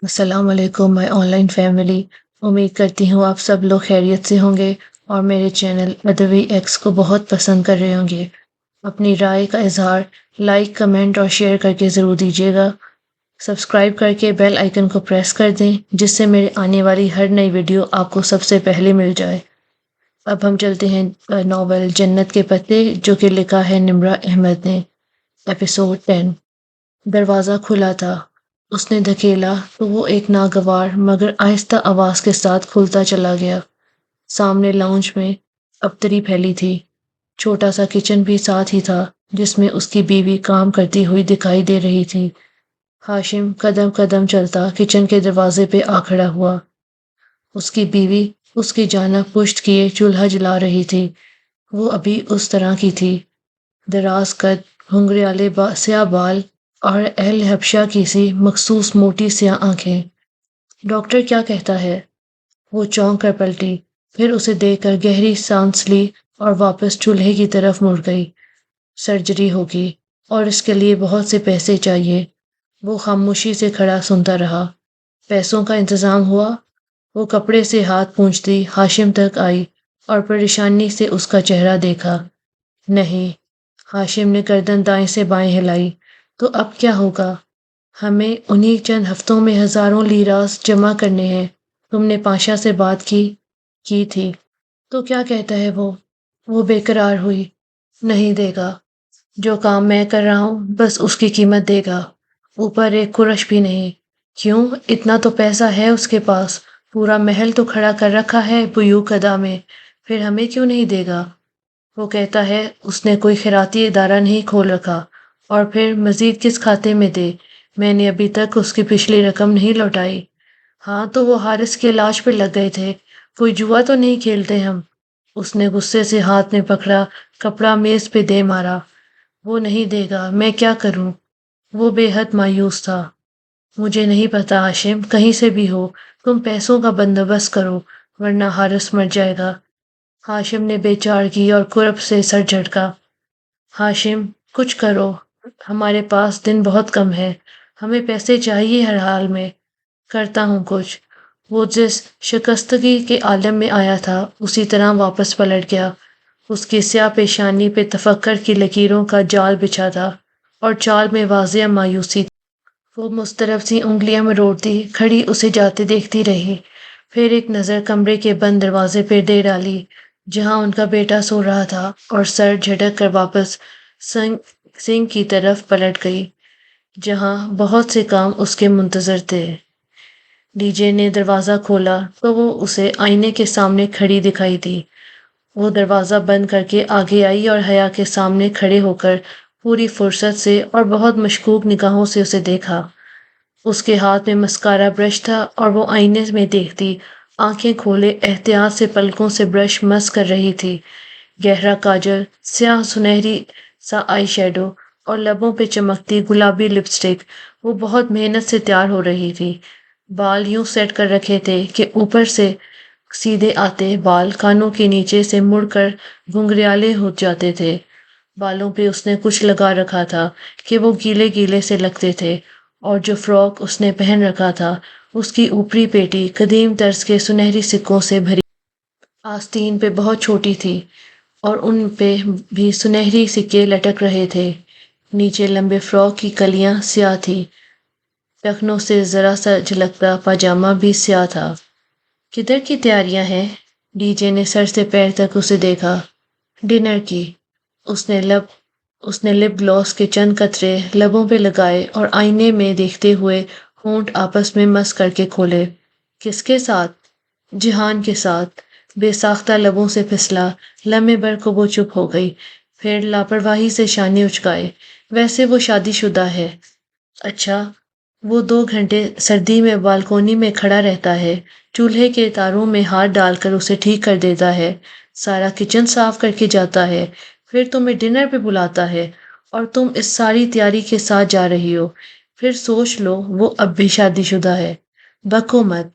السلام علیکم مائی on line family. امید کرتی ہوں آپ سب لوگ خیریت سے ہوں گے اور میرے چینل ادوی ایکس کو بہت پسند کر رہے ہوں گے. اپنی رائے کا اظہار لائک کمنٹ اور شیئر کر کے ضرور دیجیے گا. سبسکرائب کر کے بیل آئیکن کو پریس کر دیں جس سے میرے آنے والی ہر نئی ویڈیو آپ کو سب سے پہلے مل جائے. اب ہم چلتے ہیں ناول جنت کے پتے جو کہ لکھا ہے نمرہ احمد نے. ایپیسوڈ 10. دروازہ کھلا تھا. اس نے دھکیلا تو وہ ایک ناگوار مگر آہستہ آواز کے ساتھ کھلتا چلا گیا. سامنے لاؤنج میں ابتری پھیلی تھی. چھوٹا سا کچن بھی ساتھ ہی تھا جس میں اس کی بیوی کام کرتی ہوئی دکھائی دے رہی تھی. ہاشم قدم قدم چلتا کچن کے دروازے پہ آ کھڑا ہوا. اس کی بیوی اس کی جانب پشت کیے چولہا جلا رہی تھی. وہ ابھی اس طرح کی تھی. دراز قد، گھنگریالے سیاہ بال اور اہل حبشہ کی سی مخصوص موٹی سیاہ آنکھیں. ڈاکٹر کیا کہتا ہے؟ وہ چونک کر پلٹی، پھر اسے دیکھ کر گہری سانس لی اور واپس چولہے کی طرف مڑ گئی. سرجری ہوگی اور اس کے لیے بہت سے پیسے چاہیے. وہ خاموشی سے کھڑا سنتا رہا. پیسوں کا انتظام ہوا؟ وہ کپڑے سے ہاتھ پونچھتی ہاشم تک آئی اور پریشانی سے اس کا چہرہ دیکھا. نہیں. ہاشم نے گردن دائیں سے بائیں ہلائی. تو اب کیا ہوگا؟ ہمیں انہی چند ہفتوں میں ہزاروں لیراس جمع کرنے ہیں. تم نے پاشا سے بات کی تھی. تو کیا کہتا ہے وہ؟ وہ بے قرار ہوئی. نہیں دے گا. جو کام میں کر رہا ہوں بس اس کی قیمت دے گا. اوپر ایک قرش بھی نہیں. کیوں؟ اتنا تو پیسہ ہے اس کے پاس. پورا محل تو کھڑا کر رکھا ہے بیوق ادا میں. پھر ہمیں کیوں نہیں دے گا؟ وہ کہتا ہے اس نے کوئی خیراتی ادارہ نہیں کھول رکھا. اور پھر مزید کس کھاتے میں دے؟ میں نے ابھی تک اس کی پچھلی رقم نہیں لوٹائی. ہاں تو وہ حارث کے علاج پہ لگ گئے تھے. کوئی جوا تو نہیں کھیلتے ہم؟ اس نے غصے سے ہاتھ میں پکڑا کپڑا میز پہ دے مارا. وہ نہیں دے گا. میں کیا کروں؟ وہ بے حد مایوس تھا. مجھے نہیں پتا ہاشم، کہیں سے بھی ہو تم پیسوں کا بندوبست کرو ورنہ حارث مر جائے گا. ہاشم نے بے چارگی اور کرب سے سر جھٹکا. ہاشم کچھ کرو. ہمارے پاس دن بہت کم ہے. ہمیں پیسے چاہیے ہر حال میں. کرتا ہوں کچھ. وہ جس شکستگی کے عالم میں آیا تھا اسی طرح واپس پلٹ گیا. اس کی سیاہ پیشانی پہ تفکر کی لکیروں کا جال بچھا تھا اور چال میں واضح مایوسی تھی. وہ مضطرب سی انگلیاں مروڑتی کھڑی اسے جاتے دیکھتی رہی. پھر ایک نظر کمرے کے بند دروازے پہ دے ڈالی جہاں ان کا بیٹا سو رہا تھا اور سر جھٹک کر واپس سنگھ کی طرف پلٹ گئی جہاں بہت سے کام اس کے منتظر تھے. ڈی جے نے دروازہ کھولا تو وہ اسے آئینے کے سامنے کھڑی دکھائی دی. وہ دروازہ بند کر کے آگے آئی اور حیا کے سامنے کھڑے ہو کر پوری فرصت سے اور بہت مشکوک نگاہوں سے اسے دیکھا. اس کے ہاتھ میں مسکارا برش تھا اور وہ آئینے میں دیکھتی آنکھیں کھولے احتیاط سے پلکوں سے برش مس کر رہی تھی. گہرا کاجل، سیاہ سنہری سا آئی شیڈو اور لبوں پہ چمکتی گلابی لپسٹک. وہ بہت محنت سے تیار ہو رہی تھی. بال یوں سیٹ کر رکھے تھے کہ اوپر سے سیدھے آتے بال کانوں کے نیچے سے مڑ کر گھنگریالے ہو جاتے تھے. بالوں پہ اس نے کچھ لگا رکھا تھا کہ وہ گیلے گیلے سے لگتے تھے اور جو فراک اس نے پہن رکھا تھا اس کی اوپری پیٹی قدیم طرز کے سنہری سکوں سے بھری آستین پہ بہت چھوٹی تھی اور ان پہ بھی سنہری سکے لٹک رہے تھے. نیچے لمبے فراک کی کلیاں سیاہ تھی. ٹخنوں سے ذرا سا جھلکتا پاجامہ بھی سیاہ تھا. کدھر کی تیاریاں ہیں؟ ڈی جے نے سر سے پیر تک اسے دیکھا. ڈنر کی. اس نے لپ گلاس کے چند قطرے لبوں پہ لگائے اور آئینے میں دیکھتے ہوئے ہونٹ آپس میں مس کر کے کھولے. کس کے ساتھ؟ جہان کے ساتھ. بے ساختہ لبوں سے پھسلا. لمحے بھر کو وہ چپ ہو گئی، پھر لاپرواہی سے شانے اچکائے. ویسے وہ شادی شدہ ہے. اچھا. وہ 2 گھنٹے سردی میں بالکونی میں کھڑا رہتا ہے، چولہے کے تاروں میں ہاتھ ڈال کر اسے ٹھیک کر دیتا ہے، سارا کچن صاف کر کے جاتا ہے، پھر تمہیں ڈنر پہ بلاتا ہے اور تم اس ساری تیاری کے ساتھ جا رہی ہو. پھر سوچ لو وہ اب بھی شادی شدہ ہے. بکو مت.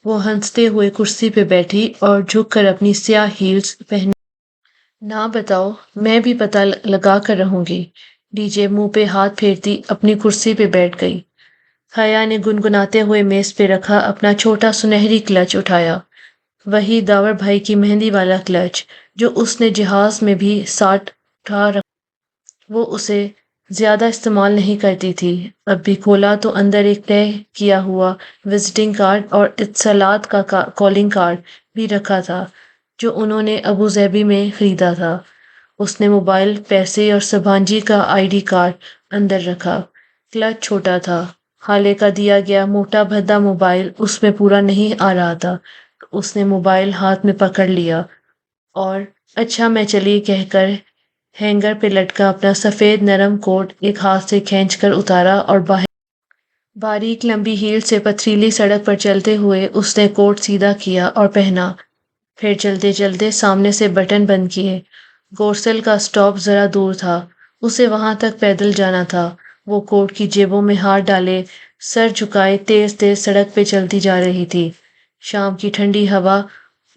وہ ہنستے ہوئے کرسی پہ بیٹھی اور جھک کر اپنی سیاہ ہیلز پہنے. نہ بتاؤ، میں بھی پتہ لگا کر رہوں گی. ڈی جے منہ پہ ہاتھ پھیرتی اپنی کرسی پہ بیٹھ گئی. حیا نے گنگناتے ہوئے میز پہ رکھا اپنا چھوٹا سنہری کلچ اٹھایا، وہی داور بھائی کی مہندی والا کلچ جو اس نے جہاز میں بھی ساتھ اٹھا رکھا۔ وہ اسے زیادہ استعمال نہیں کرتی تھی، اب بھی کھولا تو اندر ایک طے کیا ہوا وزٹنگ کارڈ اور اتصالات کا کالنگ کارڈ بھی رکھا تھا جو انہوں نے ابو ظہبی میں خریدا تھا۔ اس نے موبائل، پیسے اور سبھانجی کا آئی ڈی کارڈ اندر رکھا۔ کلچ چھوٹا تھا، خالے کا دیا گیا موٹا بھدا موبائل اس میں پورا نہیں آ رہا تھا۔ اس نے موبائل ہاتھ میں پکڑ لیا اور اچھا میں چلی کہہ کر ہینگر پہ لٹکا اپنا سفید نرم کوٹ ایک ہاتھ سے کھینچ کر اتارا اور باریک لمبی ہیل سے پتھریلی سڑک پر چلتے ہوئے اس نے کوٹ سیدھا کیا اور پہنا، پھر چلتے چلتے سامنے سے بٹن بند کیے۔ گورسل کا سٹاپ ذرا دور تھا، اسے وہاں تک پیدل جانا تھا۔ وہ کوٹ کی جیبوں میں ہاتھ ڈالے سر جھکائے تیز تیز سڑک پہ چلتی جا رہی تھی۔ شام کی ٹھنڈی ہوا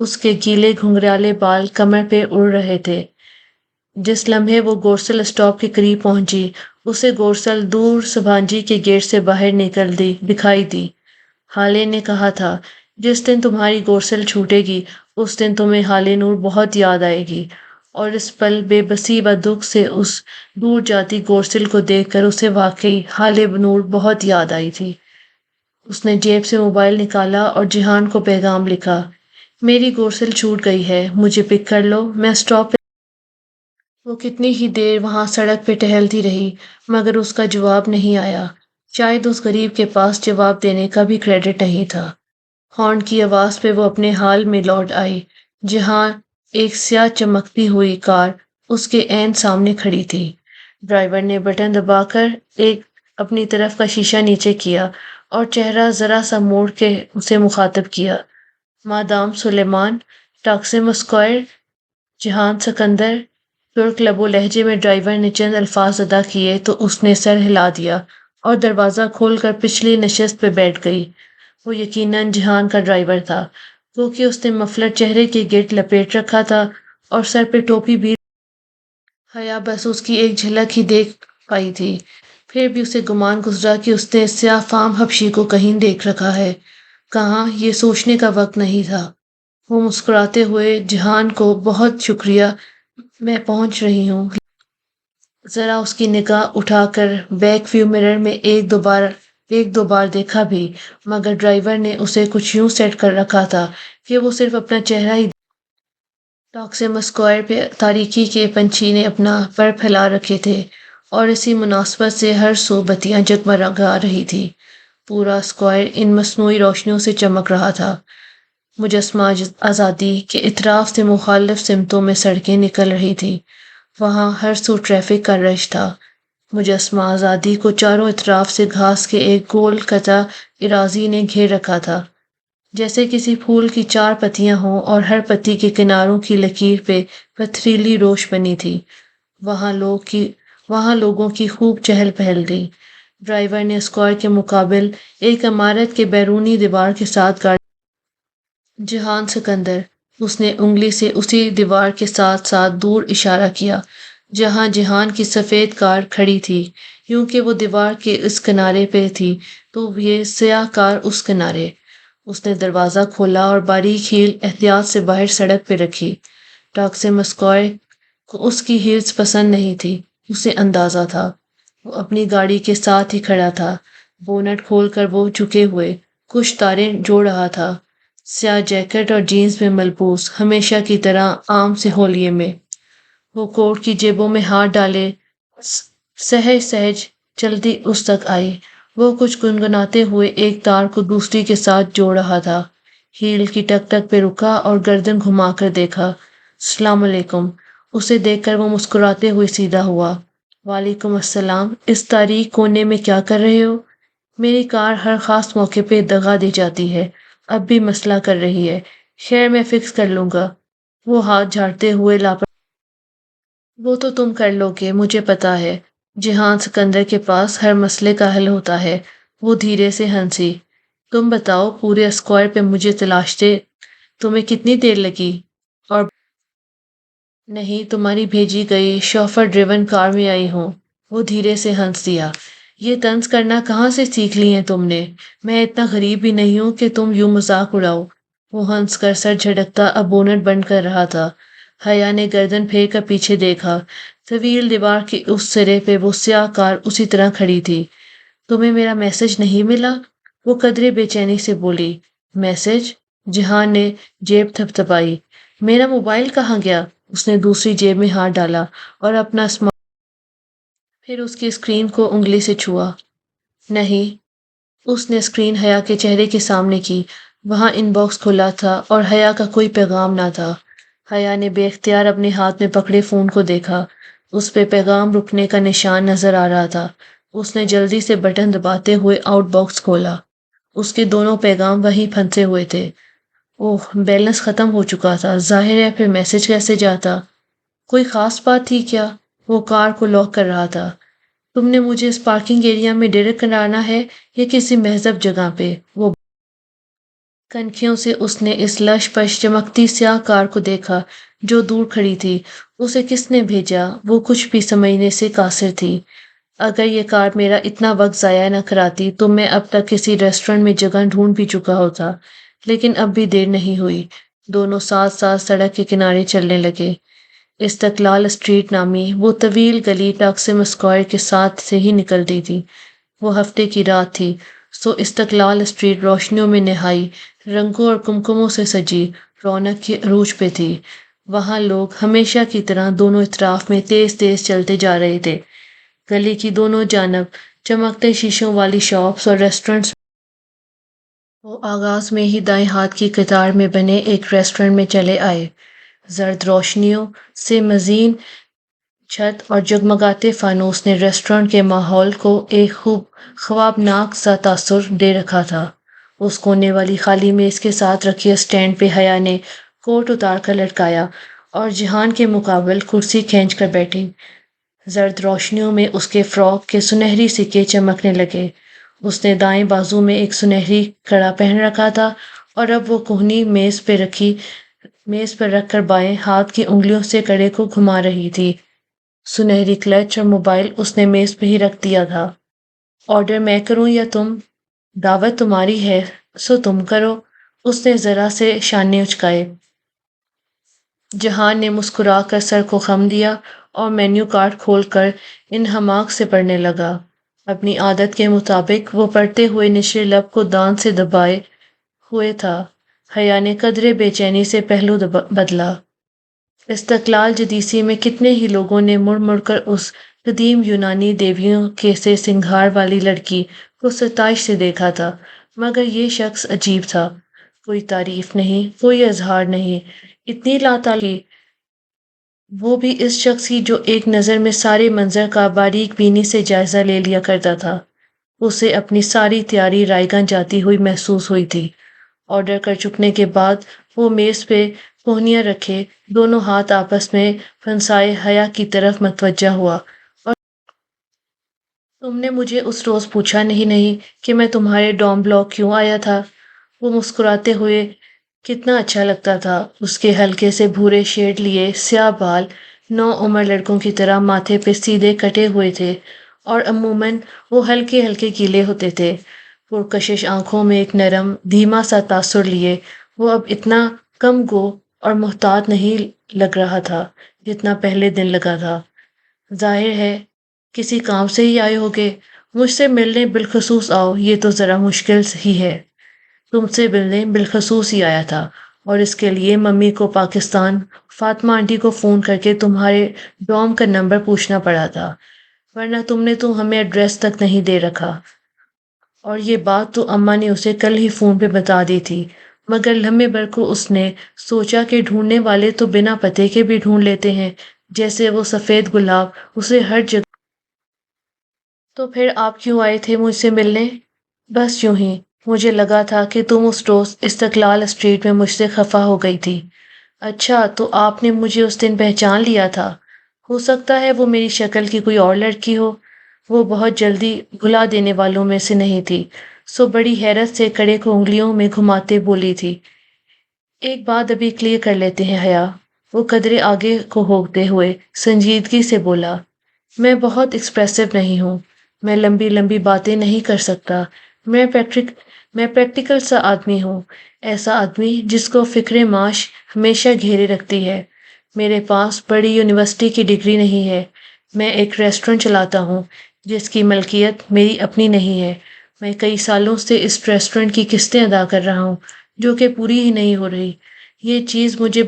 اس کے گیلے گھنگریالے بال کمر پہ اڑ رہے تھے۔ جس لمحے وہ گورسل اسٹاپ کے قریب پہنچی، اسے گورسل دور سبھانجی کے گیٹ سے باہر دکھائی دی۔ حالے نے کہا تھا، جس دن تمہاری گورسل چھوٹے گی اس دن تمہیں حالے نور بہت یاد آئے گی۔ اور اس پل بے بسی و دکھ سے اس دور جاتی گورسل کو دیکھ کر اسے واقعی حالے نور بہت یاد آئی تھی۔ اس نے جیب سے موبائل نکالا اور جہان کو پیغام لکھا، میری گورسل چھوٹ گئی ہے، مجھے پک کر لو، میں اسٹاپ پہ۔ وہ کتنی ہی دیر وہاں سڑک پہ ٹہلتی رہی مگر اس کا جواب نہیں آیا۔ شاید اس غریب کے پاس جواب دینے کا بھی کریڈٹ نہیں تھا۔ ہارن کی آواز پہ وہ اپنے حال میں لوٹ آئی، جہاں ایک سیاہ چمکتی ہوئی کار اس کے عین سامنے کھڑی تھی۔ ڈرائیور نے بٹن دبا کر اپنی طرف کا شیشہ نیچے کیا اور چہرہ ذرا سا موڑ کے اسے مخاطب کیا، مادام سلیمان، ٹاکسم اسکوائر، جہان سکندر۔ ترک لب و لہجے میں ڈرائیور نے چند الفاظ ادا کیے تو اس نے سر ہلا دیا اور دروازہ کھول کر پچھلی نشست پہ بیٹھ گئی۔ وہ یقیناً جہان کا ڈرائیور تھا، کیونکہ اس نے مفلر چہرے کے گرد لپیٹ رکھا تھا اور سر پہ ٹوپی بھی۔ حیا بس اس کی ایک جھلک ہی دیکھ پائی تھی، پھر بھی اسے گمان گزرا کہ اس نے سیاہ فام حبشی کو کہیں دیکھ رکھا ہے۔ کہاں، یہ سوچنے کا وقت نہیں تھا۔ وہ مسکراتے ہوئے، جہان کو بہت شکریہ، میں پہنچ رہی ہوں۔ ذرا اس کی نگاہ اٹھا کر بیک ویو مرر میں ایک دو بار دیکھا بھی، مگر ڈرائیور نے اسے کچھ یوں سیٹ کر رکھا تھا کہ وہ صرف اپنا چہرہ ہی۔ ٹاکسم اسکوائر پہ تاریکی کے پنچھی نے اپنا پر پھیلا رکھے تھے اور اسی مناسبت سے ہر سو بتیاں جگمگا رہی تھی۔ پورا اسکوائر ان مصنوعی روشنیوں سے چمک رہا تھا۔ مجسمہ آزادی کے اطراف سے مخالف سمتوں میں سڑکیں نکل رہی تھیں، وہاں ہر سو ٹریفک کا رش تھا۔ مجسمہ آزادی کو چاروں اطراف سے گھاس کے ایک گول قطع اراضی نے گھیر رکھا تھا، جیسے کسی پھول کی چار پتیاں ہوں اور ہر پتی کے کناروں کی لکیر پہ پتھریلی روش بنی تھی۔ وہاں لوگوں کی خوب چہل پہل تھی۔ ڈرائیور نے اسکوائر کے مقابل ایک عمارت کے بیرونی دیوار کے ساتھ گاڑی۔ جہان سکندر، اس نے انگلی سے اسی دیوار کے ساتھ ساتھ دور اشارہ کیا جہاں جہان کی سفید کار کھڑی تھی۔ یوں کہ وہ دیوار کے اس کنارے پہ تھی تو یہ سیاہ کار اس کنارے۔ اس نے دروازہ کھولا اور باریک ہیل احتیاط سے باہر سڑک پہ رکھی۔ ٹاکسم اسکوائر کو اس کی ہیلز پسند نہیں تھی، اسے اندازہ تھا۔ وہ اپنی گاڑی کے ساتھ ہی کھڑا تھا، بونٹ کھول کر وہ جھکے ہوئے کچھ تاریں جوڑ رہا تھا، سیاہ جیکٹ اور جینز میں ملبوس، ہمیشہ کی طرح عام سے ہولیے میں۔ وہ کوٹ کی جیبوں میں ہاتھ ڈالے سہج سہج چلتی اس تک آئی۔ وہ کچھ گنگناتے ہوئے ایک تار کو دوسری کے ساتھ جوڑ رہا تھا۔ ہیل کی ٹک ٹک پہ رکا اور گردن گھما کر دیکھا۔ السلام علیکم۔ اسے دیکھ کر وہ مسکراتے ہوئے سیدھا ہوا۔ وعلیکم السلام، اس تاریک کونے میں کیا کر رہے ہو؟ میری کار ہر خاص موقع پہ دغا دی جاتی ہے، اب بھی مسئلہ کر رہی ہے۔ خیر، میں فکس کر لوں گا۔ وہ ہاتھ جھاڑتے ہوئے وہ تو تم کر لو گے، مجھے پتا ہے۔ جہان سکندر کے پاس ہر مسئلے کا حل ہوتا ہے۔ وہ دھیرے سے ہنسی۔ تم بتاؤ، پورے اسکوائر پہ مجھے تلاشتے تمہیں کتنی دیر لگی؟ اور نہیں، تمہاری بھیجی گئی شوفر ڈریون کار میں آئی ہوں۔ وہ دھیرے سے ہنس دیا۔ یہ طنز کرنا کہاں سے سیکھ لی ہیں تم نے؟ میں اتنا غریب بھی نہیں ہوں کہ تم یوں مذاق اڑاؤ۔ وہ ہنس کر سر جھٹکتا اب بونٹ بند کر رہا تھا۔ حیا نے گردن پھیر کر پیچھے دیکھا۔ طویل دیوار کے اس سرے پہ وہ سیاہ کار اسی طرح کھڑی تھی۔ تمہیں میرا میسج نہیں ملا؟ وہ قدرے بے چینی سے بولی۔ میسج؟ جہان نے جیب تھپتھپائی۔ میرا موبائل کہاں گیا؟ اس نے دوسری جیب میں ہاتھ ڈالا اور اپنا پھر اس کی اسکرین کو انگلی سے چھوا۔ نہیں۔ اس نے اسکرین حیا کے چہرے کے سامنے کی۔ وہاں ان باکس کھلا تھا اور حیا کا کوئی پیغام نہ تھا۔ حیا نے بے اختیار اپنے ہاتھ میں پکڑے فون کو دیکھا۔ اس پہ پیغام رکنے کا نشان نظر آ رہا تھا۔ اس نے جلدی سے بٹن دباتے ہوئے آؤٹ باکس کھولا۔ اس کے دونوں پیغام وہیں پھنسے ہوئے تھے۔ اوہ، بیلنس ختم ہو چکا تھا۔ ظاہر ہے پھر میسج کیسے جاتا؟ کوئی خاص بات تھی کیا؟ وہ کار کو لاک کر رہا تھا۔ تم نے مجھے اس پارکنگ ایریا میں ڈائریکٹ کرانا ہے یا کسی مہذب جگہ پہ؟ وہ کنکھیوں سے اس نے اس لش پش چمکتی سیاہ کار کو دیکھا جو دور کھڑی تھی۔ اسے کس نے بھیجا؟ وہ کچھ بھی سمجھنے سے قاصر تھی۔ اگر یہ کار میرا اتنا وقت ضائع نہ کراتی تو میں اب تک کسی ریسٹورنٹ میں جگہ ڈھونڈ بھی چکا ہوتا، لیکن اب بھی دیر نہیں ہوئی۔ دونوں ساتھ ساتھ سڑک کے کنارے چلنے لگے۔ استقلال اسٹریٹ نامی وہ طویل گلی ٹاکسم اسکوائر کے ساتھ سے ہی نکلتی تھی۔ وہ ہفتے کی رات تھی، سو استقلال اسٹریٹ روشنیوں میں نہائی، رنگوں اور کمکموں سے سجی، رونق کے عروج پہ تھی۔ وہاں لوگ ہمیشہ کی طرح دونوں اطراف میں تیز تیز چلتے جا رہے تھے۔ گلی کی دونوں جانب چمکتے شیشوں والی شاپس اور ریسٹورنٹس۔ وہ آغاز میں ہی دائیں ہاتھ کی قطار میں بنے ایک ریسٹورنٹ میں چلے آئے۔ زرد روشنیوں سے مزین چھت اور جگمگاتے فانوس نے ریسٹورنٹ کے ماحول کو ایک خوابناک سا تاثر دے رکھا تھا۔ اس کونے والی خالی میز کے ساتھ رکھے اسٹینڈ پہ حیا نے کوٹ اتار کر لٹکایا اور جہان کے مقابل کرسی کھینچ کر بیٹھی۔ زرد روشنیوں میں اس کے فراک کے سنہری سکے چمکنے لگے۔ اس نے دائیں بازو میں ایک سنہری کڑا پہن رکھا تھا اور اب وہ کوہنی میز پر رکھ کر بائیں ہاتھ کی انگلیوں سے کڑے کو گھما رہی تھی۔ سنہری کلچ اور موبائل اس نے میز پہ ہی رکھ دیا تھا۔ آرڈر میں کروں یا تم؟ دعوت تمہاری ہے سو تم کرو۔ اس نے ذرا سے شانے اچکائے۔ جہان نے مسکرا کر سر کو خم دیا اور مینیو کارڈ کھول کر انہماک سے پڑھنے لگا۔ اپنی عادت کے مطابق وہ پڑھتے ہوئے نچلے لب کو دانت سے دبائے ہوئے تھا۔ حیا نے قدرے بے چینی سے پہلو بدلا۔ استقلال جدیسی میں کتنے ہی لوگوں نے مڑ مڑ کر اس قدیم یونانی دیویوں کے سے سنگھار والی لڑکی کو ستائش سے دیکھا تھا، مگر یہ شخص عجیب تھا۔ کوئی تعریف نہیں، کوئی اظہار نہیں، اتنی لاتعلقی، وہ بھی اس شخص کی جو ایک نظر میں سارے منظر کا باریک بینی سے جائزہ لے لیا کرتا تھا۔ اسے اپنی ساری تیاری رائیگاں جاتی ہوئی محسوس ہوئی تھی۔ آرڈر کر چکنے کے بعد وہ میز پہ کوہنیاں رکھے دونوں ہاتھ آپس میں پھنسائے حیا کی طرف متوجہ ہوا۔ اور تم نے مجھے اس روز پوچھا نہیں کہ میں تمہارے ڈوم بلاک کیوں آیا تھا؟ وہ مسکراتے ہوئے کتنا اچھا لگتا تھا۔ اس کے ہلکے سے بھورے شیڈ لیے سیاہ بال نو عمر لڑکوں کی طرح ماتھے پہ سیدھے کٹے ہوئے تھے اور عموماً وہ ہلکے ہلکے گیلے ہوتے تھے۔ پرکشش آنکھوں میں ایک نرم دھیما سا تاثر لیے وہ اب اتنا کم گو اور محتاط نہیں لگ رہا تھا جتنا پہلے دن لگا تھا۔ ظاہر ہے کسی کام سے ہی آئے ہوگے۔ مجھ سے ملنے بالخصوص آؤ یہ تو ذرا مشکل ہی ہے۔ تم سے ملنے بالخصوص ہی آیا تھا اور اس کے لیے ممی کو پاکستان فاطمہ آنٹی کو فون کر کے تمہارے ڈوم کا نمبر پوچھنا پڑا تھا، ورنہ تم نے تو ہمیں ایڈریس تک نہیں دے رکھا۔ اور یہ بات تو اماں نے اسے کل ہی فون پہ بتا دی تھی، مگر لمحے بھر کو اس نے سوچا کہ ڈھونڈنے والے تو بنا پتے کے بھی ڈھونڈ لیتے ہیں، جیسے وہ سفید گلاب اسے ہر جگہ۔ تو پھر آپ کیوں آئے تھے مجھ سے ملنے؟ بس یوں ہی، مجھے لگا تھا کہ تم اس روز استقلال اسٹریٹ میں مجھ سے خفا ہو گئی تھی۔ اچھا، تو آپ نے مجھے اس دن پہچان لیا تھا؟ ہو سکتا ہے وہ میری شکل کی کوئی اور لڑکی ہو۔ وہ بہت جلدی بھلا دینے والوں میں سے نہیں تھی، سو بڑی حیرت سے کڑے کو انگلیوں میں گھماتے بولی تھی۔ ایک بات ابھی کلیئر کر لیتے ہیں حیا، وہ قدرے آگے کو ہوتے ہوئے سنجیدگی سے بولا۔ میں بہت ایکسپریسو نہیں ہوں، میں لمبی لمبی باتیں نہیں کر سکتا۔ میں پریکٹیکل سا آدمی ہوں، ایسا آدمی جس کو فکر معاش ہمیشہ گھیرے رکھتی ہے۔ میرے پاس بڑی یونیورسٹی کی ڈگری نہیں ہے۔ میں ایک ریسٹورنٹ چلاتا ہوں جس کی ملکیت میری اپنی نہیں ہے۔ میں کئی سالوں سے اس ریسٹورنٹ کی قسطیں ادا کر رہا ہوں جو کہ پوری ہی نہیں ہو رہی۔ یہ چیز مجھے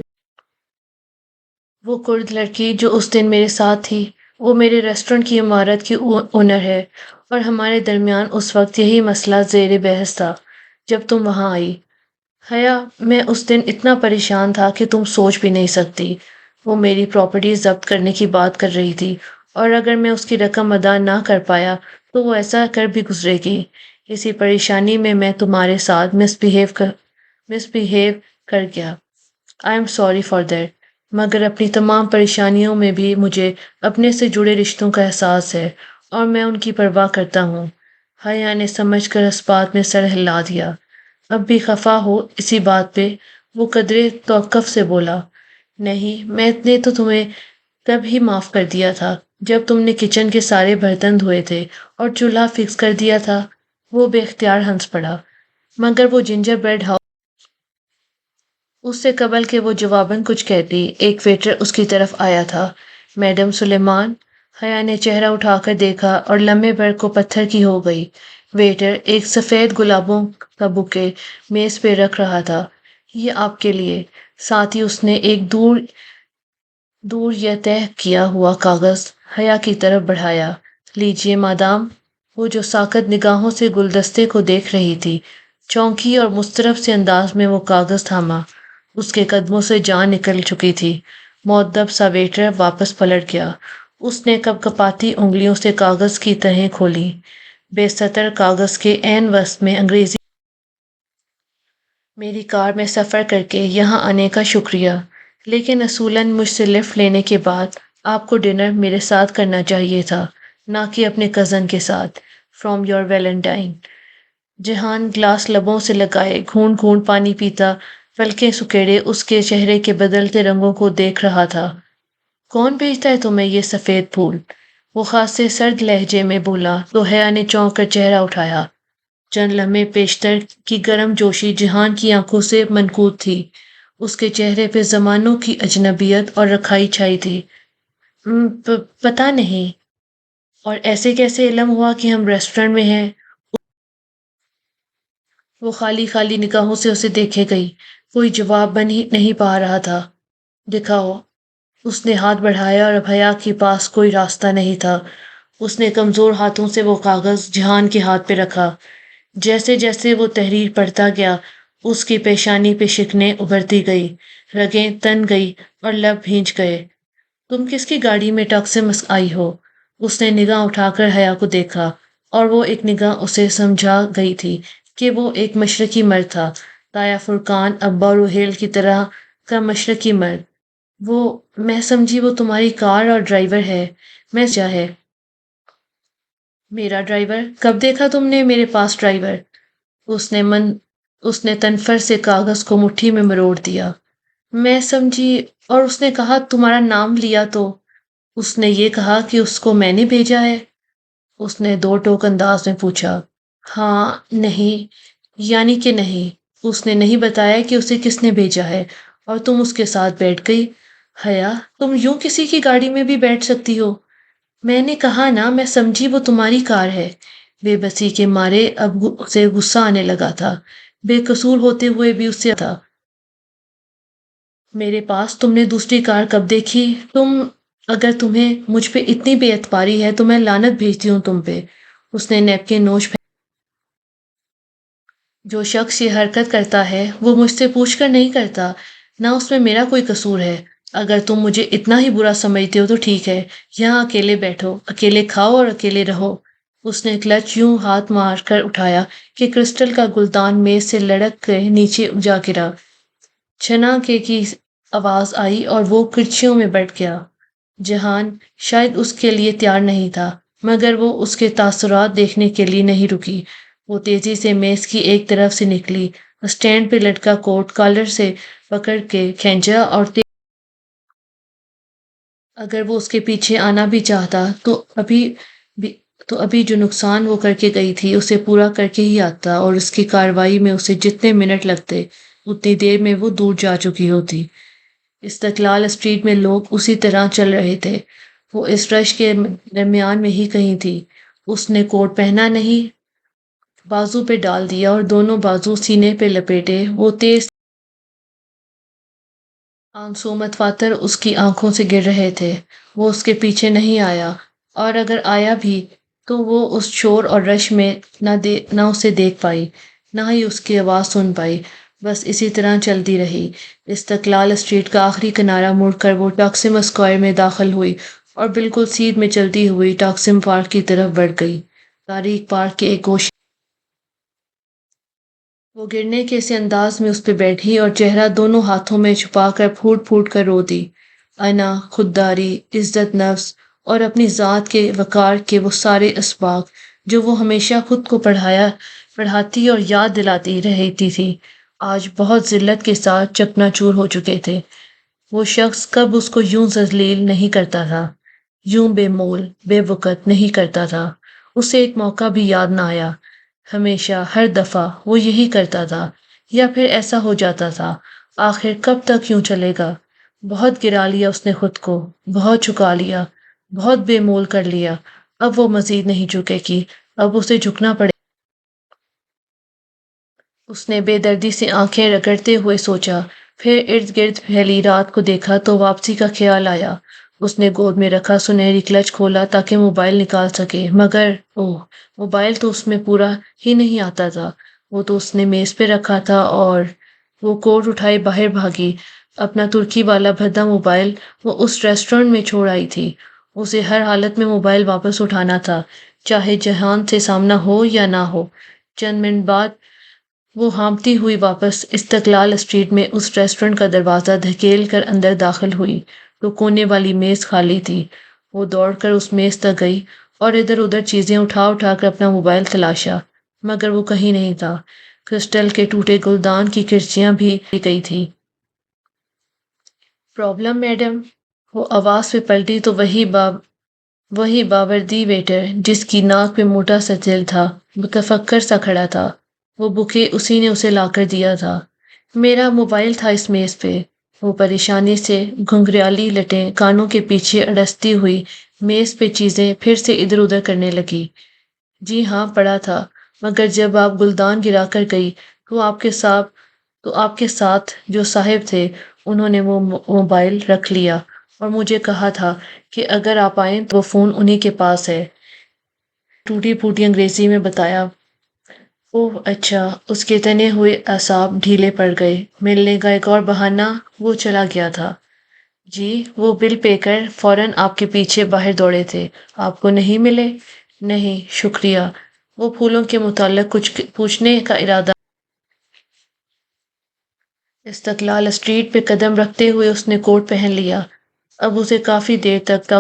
وہ کرد لڑکی جو اس دن میرے ساتھ تھی، وہ میرے ریسٹورنٹ کی عمارت کی اونر ہے، اور ہمارے درمیان اس وقت یہی مسئلہ زیر بحث تھا جب تم وہاں آئی۔ حیا، میں اس دن اتنا پریشان تھا کہ تم سوچ بھی نہیں سکتی۔ وہ میری پراپرٹی ضبط کرنے کی بات کر رہی تھی، اور اگر میں اس کی رقم ادا نہ کر پایا تو وہ ایسا کر بھی گزرے گی۔ اسی پریشانی میں تمہارے ساتھ مس بہیو کر گیا۔ I am sorry for that, مگر اپنی تمام پریشانیوں میں بھی مجھے اپنے سے جڑے رشتوں کا احساس ہے، اور میں ان کی پرواہ کرتا ہوں۔ حیا نے سمجھ کر اس بات میں سر ہلا دیا۔ اب بھی خفا ہو اسی بات پہ؟ وہ قدرے توقف سے بولا۔ نہیں، میں نے تو تمہیں تب ہی معاف کر دیا تھا جب تم نے کچن کے سارے برتن دھوئے تھے اور چولہا فکس کر دیا تھا۔ وہ بے اختیار ہنس پڑا۔ مگر وہ جنجر بریڈ ہاؤس، اس سے قبل کہ وہ جواباً کچھ کہتی، ایک ویٹر اس کی طرف آیا تھا۔ میڈم سلیمان؟ حیا نے چہرہ اٹھا کر دیکھا اور لمحے بھر کو پتھر کی ہو گئی۔ ویٹر ایک سفید گلابوں کا بوکے میز پہ رکھ رہا تھا۔ یہ آپ کے لیے۔ ساتھ ہی اس نے ایک دور یا تہہ کیا ہوا کاغذ حیا کی طرف بڑھایا۔ لیجیے مادام۔ وہ جو ساکت نگاہوں سے گلدستے کو دیکھ رہی تھی، چونکی اور مضطرب سے انداز میں وہ کاغذ تھاما۔ اس کے قدموں سے جان نکل چکی تھی۔ مؤدب سا ویٹر واپس پلٹ گیا۔ اس نے کپ کپاتی انگلیوں سے کاغذ کی تہیں کھولی۔ بے سطر کاغذ کے عین وسط میں انگریزی: میری کار میں سفر کر کے یہاں آنے کا شکریہ، لیکن اصولاً مجھ سے لفٹ لینے کے بعد آپ کو ڈنر میرے ساتھ کرنا چاہیے تھا، نہ کہ اپنے کزن کے ساتھ۔ From your Valentine. جہان گلاس لبوں سے لگائے گھونٹ گھونٹ پانی پیتا، پلکیں سکیڑے اس کے چہرے کے بدلتے رنگوں کو دیکھ رہا تھا۔ کون بھیجتا ہے تمہیں یہ سفید پھول؟ وہ خاصے سرد لہجے میں بولا تو حیا نے چونک کر چہرہ اٹھایا۔ چند لمحے پیشتر کی گرم جوشی جہان کی آنکھوں سے منقوط تھی۔ اس کے چہرے پہ زمانوں کی اجنبیت اور رکھائی چھائی تھی۔ پتہ نہیں۔ اور ایسے کیسے علم ہوا کہ ہم ریسٹورنٹ میں ہیں؟ وہ خالی خالی نگاہوں سے اسے دیکھے گئی۔ کوئی جواب بن ہی نہیں پا رہا تھا۔ دکھاؤ۔ اس نے ہاتھ بڑھایا اور اب حیا کے پاس کوئی راستہ نہیں تھا۔ اس نے کمزور ہاتھوں سے وہ کاغذ جہان کے ہاتھ پہ رکھا۔ جیسے جیسے وہ تحریر پڑھتا گیا، اس کی پیشانی پہ شکنیں ابھرتی گئی، رگیں تن گئی اور لب بھیج گئے۔ تم کس کی گاڑی میں ٹک سے آئی ہو؟ اس نے نگاہ اٹھا کر حیا کو دیکھا، اور وہ ایک نگاہ اسے سمجھا گئی تھی کہ وہ ایک مشرقی مرد تھا، تایا فرقان ابا روحیل کی طرح کا مشرقی مرد۔ میں سمجھی وہ تمہاری کار اور ڈرائیور ہے۔ میں کیا ہے؟ میرا ڈرائیور؟ کب دیکھا تم نے میرے پاس ڈرائیور؟ اس نے تنفر سے کاغذ کو مٹھی میں مروڑ دیا۔ میں سمجھی، اور اس نے کہا تمہارا نام لیا تو؟ اس نے یہ کہا کہ اس کو میں نے بھیجا ہے؟ اس نے دو ٹوک انداز میں پوچھا۔ ہاں، نہیں، یعنی کہ نہیں۔ اس نے نہیں بتایا کہ اسے کس نے بھیجا ہے، اور تم اس کے ساتھ بیٹھ گئی۔ حیا، تم یوں کسی کی گاڑی میں بھی بیٹھ سکتی ہو؟ میں نے کہا نا، میں سمجھی وہ تمہاری کار ہے۔ بے بسی کے مارے اب اسے غصہ آنے لگا تھا۔ بے قصور ہوتے ہوئے بھی اسے تھا۔ میرے پاس تم نے دوسری کار کب دیکھی؟ اگر تمہیں مجھ پہ اتنی بے اعتباری ہے تو میں لعنت بھیجتی ہوں تم پہ۔ اس نے نیپکن نوچ جو شخص یہ حرکت کرتا ہے وہ مجھ سے پوچھ کر نہیں کرتا، نہ اس میں میرا کوئی قصور ہے۔ اگر تم مجھے اتنا ہی برا سمجھتے ہو تو ٹھیک ہے، یہاں اکیلے بیٹھو، اکیلے کھاؤ اور اکیلے رہو۔ اس نے کلچ یوں ہاتھ مار کر اٹھایا کہ کرسٹل کا گلدان میز سے لڑک کے نیچے جا گرا۔ چھنا کے کی آواز آئی اور وہ کرچیوں میں بیٹھ گیا۔ جہان شاید اس کے لیے تیار نہیں تھا، مگر وہ اس کے تاثرات دیکھنے کے لیے نہیں رکی۔ وہ تیزی سے میز کی ایک طرف سے نکلی، اسٹینڈ پہ لٹکا کوٹ کالر سے پکڑ کے کھینچا اور اگر وہ اس کے پیچھے آنا بھی چاہتا تو ابھی بھی تو ابھی جو نقصان وہ کر کے گئی تھی اسے پورا کر کے ہی آتا، اور اس کی کارروائی میں اسے جتنے منٹ لگتے اتنی دیر میں وہ دور جا چکی ہوتی۔ استقلال اسٹریٹ میں لوگ اسی طرح چل رہے تھے، وہ اس رش کے درمیان میں ہی کہیں تھی۔ اس نے کوٹ پہنا نہیں، بازو پہ ڈال دیا اور دونوں بازو سینے پہ لپیٹے وہ تیز آنسو متواتر اس کی آنکھوں سے گر رہے تھے۔ وہ اس کے پیچھے نہیں آیا، اور اگر آیا بھی تو وہ اس شور اور رش میں نہ اسے دیکھ پائی، نہ ہی اس کی آواز سن پائی۔ بس اسی طرح چلتی رہی۔ استقلال اسٹریٹ کا آخری کنارہ مڑ کر وہ ٹاکسم اسکوائر میں داخل ہوئی اور بالکل سیدھ میں چلتی ہوئی ٹاکسم پارک کی طرف بڑھ گئی۔ تاریخ پارک کے ایک گوشے وہ گرنے کے سے انداز میں اس پہ بیٹھی اور چہرہ دونوں ہاتھوں میں چھپا کر پھوٹ پھوٹ کر رو دی۔ انا، خودداری، عزت نفس اور اپنی ذات کے وقار کے وہ سارے اسباق جو وہ ہمیشہ خود کو پڑھاتی اور یاد دلاتی رہتی تھی، آج بہت ذلت کے ساتھ چکنا چور ہو چکے تھے۔ وہ شخص کب اس کو یوں ذلیل نہیں کرتا تھا، یوں بے مول بے وقت نہیں کرتا تھا۔ اسے ایک موقع بھی یاد نہ آیا۔ ہمیشہ ہر دفعہ وہ یہی کرتا تھا، یا پھر ایسا ہو جاتا تھا۔ آخر کب تک یوں چلے گا؟ بہت گرا لیا اس نے خود کو، بہت چکا لیا، بہت بے مول کر لیا۔ اب وہ مزید نہیں جھکے گی، اب اسے جھکنا پڑے۔ اس نے بے دردی سے آنکھیں رگڑتے ہوئے سوچا، پھر ارد گرد پھیلی رات کو دیکھا تو واپسی کا خیال آیا۔ اس نے گود میں رکھا سنہری کلچ کھولا تاکہ موبائل نکال سکے، مگر موبائل تو اس میں پورا ہی نہیں آتا تھا۔ وہ تو اس نے میز پہ رکھا تھا، اور وہ کوٹ اٹھائے باہر بھاگی۔ اپنا ترکی والا بھدا موبائل وہ اس ریسٹورنٹ میں چھوڑ آئی تھی۔ اسے ہر حالت میں موبائل واپس اٹھانا تھا، چاہے جہان سے سامنا ہو یا نہ ہو۔ چند منٹ بعد وہ ہانپتی ہوئی واپس استقلال اسٹریٹ میں اس ریسٹورنٹ کا دروازہ دھکیل کر اندر داخل ہوئی تو کونے والی میز خالی تھی۔ وہ دوڑ کر اس میز تک گئی اور ادھر ادھر چیزیں اٹھا اٹھا کر اپنا موبائل تلاشا، مگر وہ کہیں نہیں تھا۔ کرسٹل کے ٹوٹے گلدان کی کرسیاں بھی گئی تھی۔ Problem madam? وہ آواز پہ پلٹی تو وہی باوردی ویٹر جس کی ناک پہ موٹا سا تل تھا متفکر سا کھڑا تھا۔ وہ بکے اسی نے اسے لا کر دیا تھا۔ میرا موبائل تھا اس میز پہ۔ وہ پریشانی سے گھنگریالی لٹیں کانوں کے پیچھے اڑستی ہوئی میز پہ چیزیں پھر سے ادھر ادھر کرنے لگی۔ جی ہاں، پڑا تھا، مگر جب آپ گلدان گرا کر گئی تو آپ کے ساتھ جو صاحب تھے انہوں نے وہ موبائل رکھ لیا اور مجھے کہا تھا کہ اگر آپ آئیں تو وہ فون انہی کے پاس ہے۔ ٹوٹی پھوٹی انگریزی میں بتایا۔ اوہ اچھا۔ اس کے تنے ہوئے اعصاب ڈھیلے پڑ گئے۔ ملنے کا ایک اور بہانہ، وہ چلا گیا تھا۔ جی، وہ بل پے کر فوراً آپ کے پیچھے باہر دوڑے تھے۔ آپ کو نہیں ملے؟ نہیں، شکریہ۔ وہ پھولوں کے متعلق کچھ پوچھنے کا ارادہ۔ استقلال اسٹریٹ پہ قدم رکھتے ہوئے اس نے کوٹ پہن لیا۔ اب اسے کافی دیر تک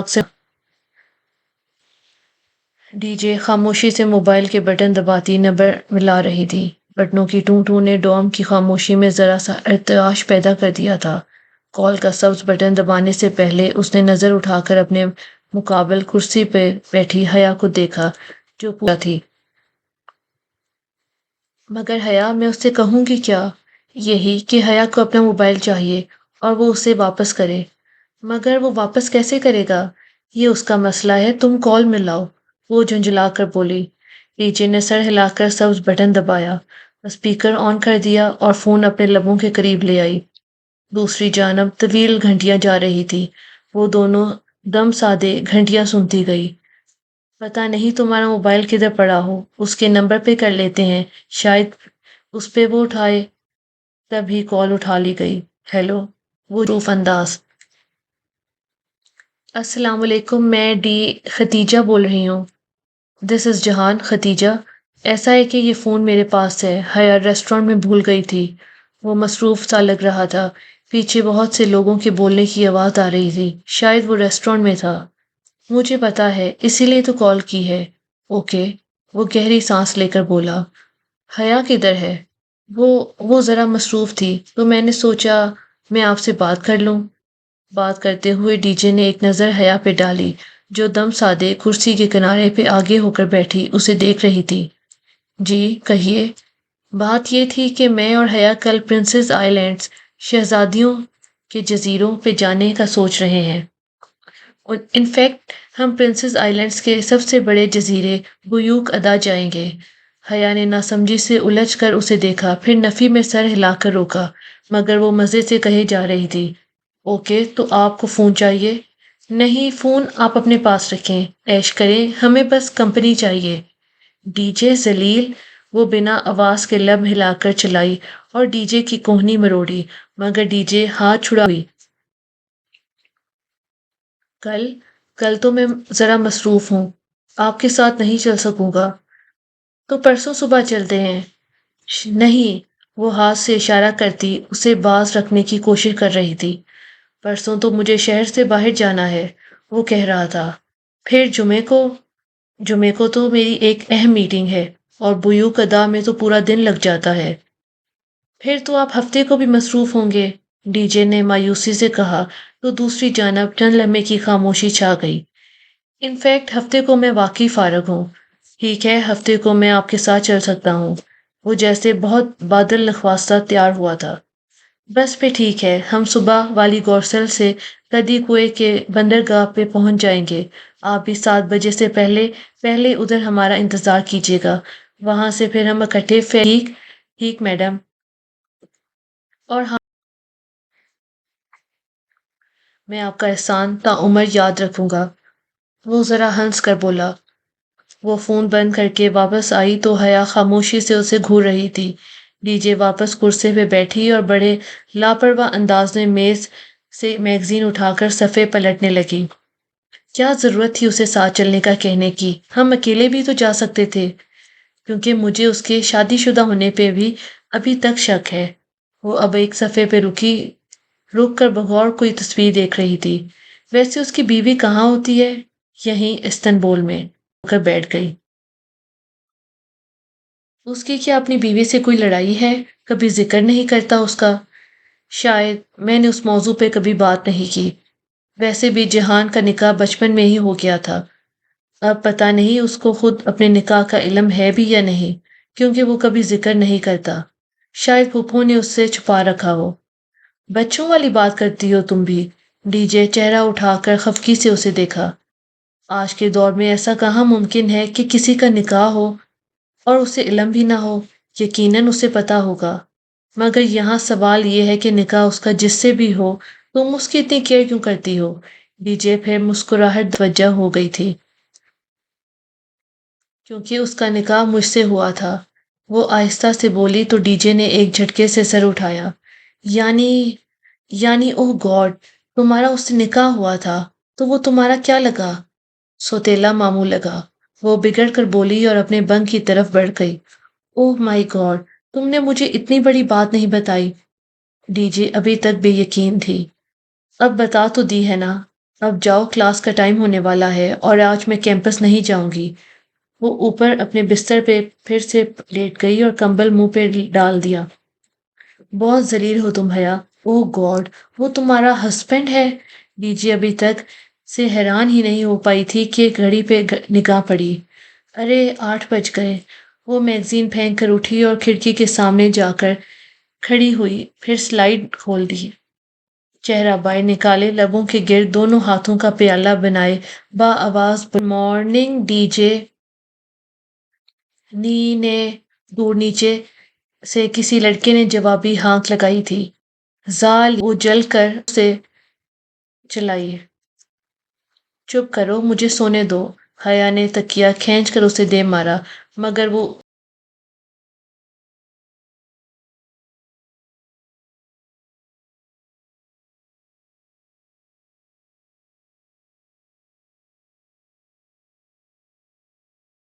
ڈی جے خاموشی سے موبائل کے بٹن دباتی نمبر ملا رہی تھی۔ بٹنوں کی ٹوں ٹوں نے ڈوم کی خاموشی میں ذرا سا ارتعاش پیدا کر دیا تھا۔ کال کا سبز بٹن دبانے سے پہلے اس نے نظر اٹھا کر اپنے مقابل کرسی پہ بیٹھی حیا کو دیکھا جو پورا تھی۔ مگر حیا، میں اس سے کہوں گی کیا؟ یہی کہ حیا کو اپنا موبائل چاہیے اور وہ اسے واپس کرے۔ مگر وہ واپس کیسے کرے گا؟ یہ اس کا مسئلہ ہے، تم کال ملاؤ، وہ جھنجھلا کر بولی۔ ڈی جے نے سر ہلا کر سبز بٹن دبایا، اسپیکر آن کر دیا اور فون اپنے لبوں کے قریب لے آئی۔ دوسری جانب طویل گھنٹیاں جا رہی تھی۔ وہ دونوں دم سادے گھنٹیاں سنتی گئی۔ پتہ نہیں تمہارا موبائل کدھر پڑا ہو، اس کے نمبر پہ کر لیتے ہیں، شاید اس پہ وہ اٹھائے۔ تبھی کال اٹھا لی گئی۔ ہیلو، وہ روف انداز۔ السلام علیکم، میں ختیجہ بول رہی ہوں۔ دس از جہان۔ ختیجہ، ایسا ہے کہ یہ فون میرے پاس ہے، حیا ریسٹورنٹ میں بھول گئی تھی۔ وہ مصروف سا لگ رہا تھا۔ پیچھے بہت سے لوگوں کے بولنے کی آواز آ رہی تھی، شاید وہ ریسٹورنٹ میں تھا۔ مجھے پتا ہے، اسی لیے تو کال کی ہے۔ اوکے، وہ گہری سانس لے کر بولا۔ حیا کدھر ہے؟ وہ ذرا مصروف تھی تو میں نے سوچا میں آپ سے بات کر لوں۔ بات کرتے ہوئے ڈی جے نے ایک نظر حیا پہ ڈالی جو دم سادے کرسی کے کنارے پہ آگے ہو کر بیٹھی اسے دیکھ رہی تھی۔ جی کہیے۔ بات یہ تھی کہ میں اور حیا کل پرنسس آئی لینڈز، شہزادیوں کے جزیروں پہ جانے کا سوچ رہے ہیں۔ انفیکٹ ہم پرنسس آئی لینڈز کے سب سے بڑے جزیرے بیوک ادا جائیں گے۔ حیا نے ناسمجھی سے الجھ کر اسے دیکھا، پھر نفی میں سر ہلا کر روکا، مگر وہ مزے سے کہے جا رہی تھی۔ اوکے تو آپ کو فون چاہیے؟ نہیں، فون آپ اپنے پاس رکھیں، عیش کریں، ہمیں بس کمپنی چاہیے۔ ڈی جے ذلیل! وہ بنا آواز کے لب ہلا کر چلائی اور ڈی جے کی کوہنی مروڑی، مگر ڈی جے ہاتھ چھڑا ہوئی۔ کل کل تو میں ذرا مصروف ہوں، آپ کے ساتھ نہیں چل سکوں گا۔ تو پرسوں صبح چلتے ہیں۔ نہیں، وہ ہاتھ سے اشارہ کرتی اسے باز رکھنے کی کوشش کر رہی تھی۔ پرسوں تو مجھے شہر سے باہر جانا ہے، وہ کہہ رہا تھا۔ پھر جمعے کو تو میری ایک اہم میٹنگ ہے، اور بیوک ادا میں تو پورا دن لگ جاتا ہے۔ پھر تو آپ ہفتے کو بھی مصروف ہوں گے، ڈی جے نے مایوسی سے کہا، تو دوسری جانب چند لمحے کی خاموشی چھا گئی۔ انفیکٹ ہفتے کو میں واقعی فارغ ہوں۔ ٹھیک ہے، ہفتے کو میں آپ کے ساتھ چل سکتا ہوں۔ وہ جیسے بہت بادل نخواستہ تیار ہوا تھا۔ بس پھر ٹھیک ہے، ہم صبح والی گورسل سے کدی کوئے کے بندرگاہ پہ پہنچ جائیں گے۔ آپ بھی 7 بجے سے پہلے پہلے ادھر ہمارا انتظار کیجیے گا، وہاں سے پھر ہم اکٹھے ٹھیک ٹھیک میڈم۔ اور ہاں، میں آپ کا احسان تا عمر یاد رکھوں گا، وہ ذرا ہنس کر بولا۔ وہ فون بند کر کے واپس آئی تو حیا خاموشی سے اسے گھور رہی تھی۔ ڈی جے واپس کرسی پہ بیٹھی اور بڑے لاپرواہ انداز میں میز سے میگزین اٹھا کر صفحے پلٹنے لگی۔ کیا ضرورت تھی اسے ساتھ چلنے کا کہنے کی؟ ہم اکیلے بھی تو جا سکتے تھے، کیونکہ مجھے اس کے شادی شدہ ہونے پہ بھی ابھی تک شک ہے۔ وہ اب ایک صفحے پہ رک کر بغور کوئی تصویر دیکھ رہی تھی۔ ویسے اس کی بیوی کہاں ہوتی ہے؟ یہیں استنبول میں، کر بیٹھ گئی۔ اس کی کیا اپنی بیوی سے کوئی لڑائی ہے؟ کبھی ذکر نہیں کرتا اس کا۔ شاید میں نے اس موضوع پہ کبھی بات نہیں کی۔ ویسے بھی جہان کا نکاح بچپن میں ہی ہو گیا تھا۔ اب پتہ نہیں اس کو خود اپنے نکاح کا علم ہے بھی یا نہیں، کیونکہ وہ کبھی ذکر نہیں کرتا۔ شاید پھوپھو نے اس سے چھپا رکھا ہو۔ بچوں والی بات کرتی ہو تم بھی؟ ڈی جے چہرہ اٹھا کر خفگی سے اسے دیکھا۔ آج کے دور میں ایسا کہاں ممکن ہے کہ کسی کا نکاح ہو اور اسے علم بھی نہ ہو؟ یقیناً اسے پتا ہوگا، مگر یہاں سوال یہ ہے کہ نکاح اس کا جس سے بھی ہو، تم اس کی اتنی کیئر کیوں کرتی ہو؟ ڈی جے پھر مسکراہٹ توجہ ہو گئی تھی۔ کیونکہ اس کا نکاح مجھ سے ہوا تھا، وہ آہستہ سے بولی تو ڈی جے نے ایک جھٹکے سے سر اٹھایا۔ یعنی اوہ گاڈ، تمہارا اس سے نکاح ہوا تھا، تو وہ تمہارا کیا لگا؟ سوتیلا ماموں لگا، وہ بگڑ کر بولی اور اپنے بنک کی طرف بڑھ گئی۔ اوہ مائی گاڈ، تم نے مجھے اتنی بڑی بات نہیں بتائی۔ ڈی جے ابھی تک بے یقین تھی۔ اب بتا تو دی ہے نا، اب جاؤ، کلاس کا ٹائم ہونے والا ہے اور آج میں کیمپس نہیں جاؤں گی۔ وہ اوپر اپنے بستر پہ پھر سے لیٹ گئی اور کمبل منہ پہ ڈال دیا۔ بہت ذلیل ہو تم حیا۔ اوہ گاڈ، وہ تمہارا ہسبینڈ ہے؟ ڈی جے ابھی تک سے حیران ہی نہیں ہو پائی تھی کہ گھڑی پہ نگاہ پڑی۔ ارے 8 بج گئے۔ وہ میگزین پھینک کر اٹھی اور کھڑکی کے سامنے جا کر کھڑی ہوئی، پھر سلائیڈ کھول دی، چہرہ باہر نکالے، لبوں کے گرد دونوں ہاتھوں کا پیالہ بنائے با آواز گڈ مارننگ ڈی جے نی نے دور نیچے سے کسی لڑکے نے جوابی ہانک لگائی تھی۔ وہ جل کر اسے چلائیے۔ چپ کرو، مجھے سونے دو۔ حیا نے تکیہ کھینچ کر اسے دے مارا، مگر وہ